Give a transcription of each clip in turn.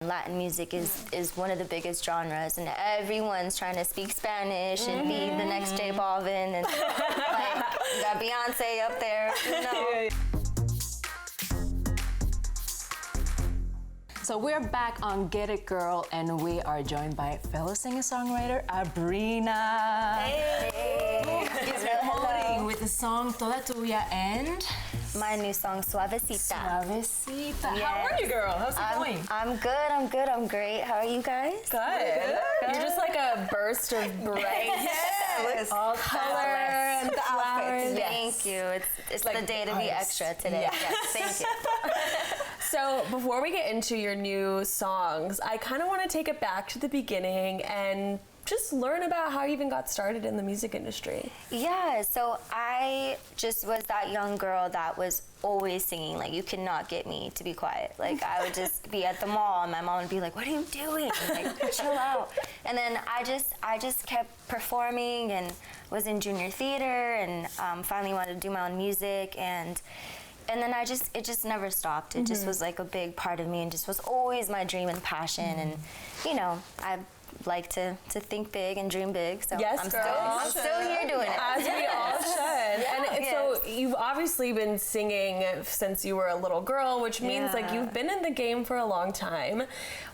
Latin music is one of the biggest genres, and everyone's trying to speak Spanish and be the next J Balvin, and like you got Beyonce up there, you know. So we're back on Get It Girl, and we are joined by fellow singer-songwriter Abrina. Hey. It's promoting with the song Toda Tuya and My new song, Suavecita. Suavecita. Yes. How are you, girl? How's it going? I'm good, I'm great. How are you guys? Good. You're just like a burst of bright all color and flowers. Thank you. It's like the day to be extra today. Yes, thank you. So before we get into your new songs, I kind of want to take it back to the beginning and just learn about how you even got started in the music industry. Yeah, so I just was that young girl that was always singing. Like, you could not get me to be quiet. Like, I would just be at the mall and my mom would be like, "What are you doing? Like, chill out." And then I just kept performing and was in junior theater, and finally wanted to do my own music, and then it just never stopped. It just was like a big part of me, and just was always my dream and passion. And you know, I like to think big and dream big, so yes, I'm still here doing it. As we all should. And so you've obviously been singing since you were a little girl, which means like you've been in the game for a long time.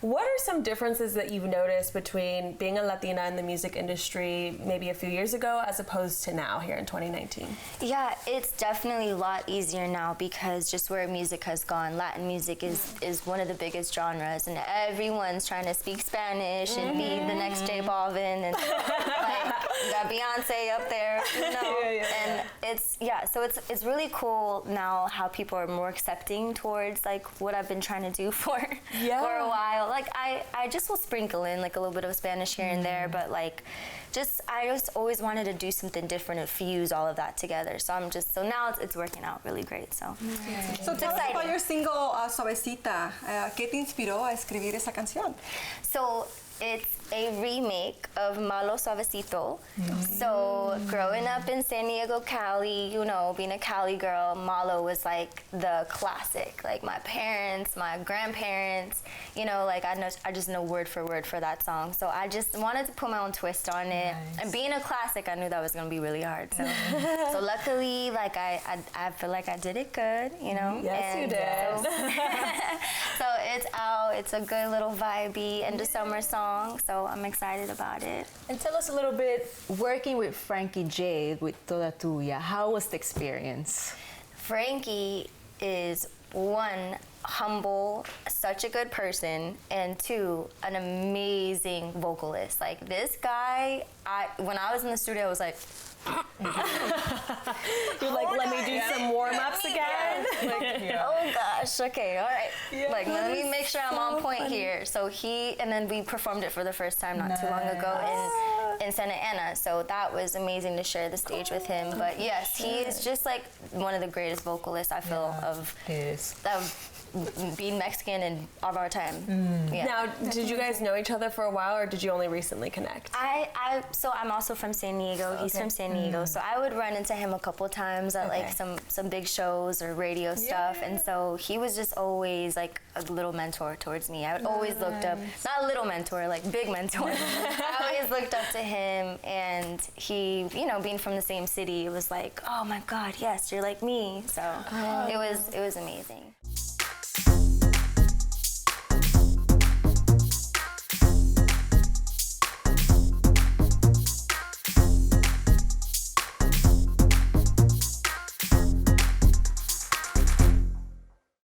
What are some differences that you've noticed between being a Latina in the music industry maybe a few years ago as opposed to now here in 2019? Yeah, it's definitely a lot easier now, because just where music has gone, Latin music is one of the biggest genres, and everyone's trying to speak Spanish and be the next J Balvin, and like you got Beyonce up there, you know. And it's really cool now how people are more accepting towards like what I've been trying to do for a while. Like I just will sprinkle in like a little bit of Spanish here and there, but like I just always wanted to do something different and fuse all of that together. So now it's working out really great. So So tell us about your single Suavecita. ¿Qué te inspiró a escribir esa canción? So it's a remake of Malo, Suavecito. So growing up in San Diego, Cali, you know, being a Cali girl, Malo was like the classic. Like my parents, my grandparents, you know, like I just know word for word for that song. So I just wanted to put my own twist on it. And being a classic, I knew that was gonna be really hard. So, so luckily, like I feel like I did it good, you know. Yes, you did. So it's out. It's a good little vibey end of summer song. So I'm excited about it. And tell us a little bit, working with Frankie J with Toda Tuya, how was the experience? Frankie is one, humble, such a good person, and two, an amazing vocalist. Like this guy, when I was in the studio, I was like, you're like, let me do some warm-ups again. Oh gosh, okay, all right. Like, let me make sure I'm on point here. So and then we performed it for the first time not too long ago in Santa Ana. So that was amazing to share the stage with him. But yes, he is just like one of the greatest vocalists I feel of being Mexican and of our time. Now, did you guys know each other for a while, or did you only recently connect? So I'm also from San Diego. He's from San Diego. So I would run into him a couple times at like some big shows or radio stuff. And so he was just always like a little mentor towards me. I would always looked up, not a little mentor, like big mentor. I always looked up to him, and he, you know, being from the same city, it was like, oh my God, yes, you're like me. So it was amazing.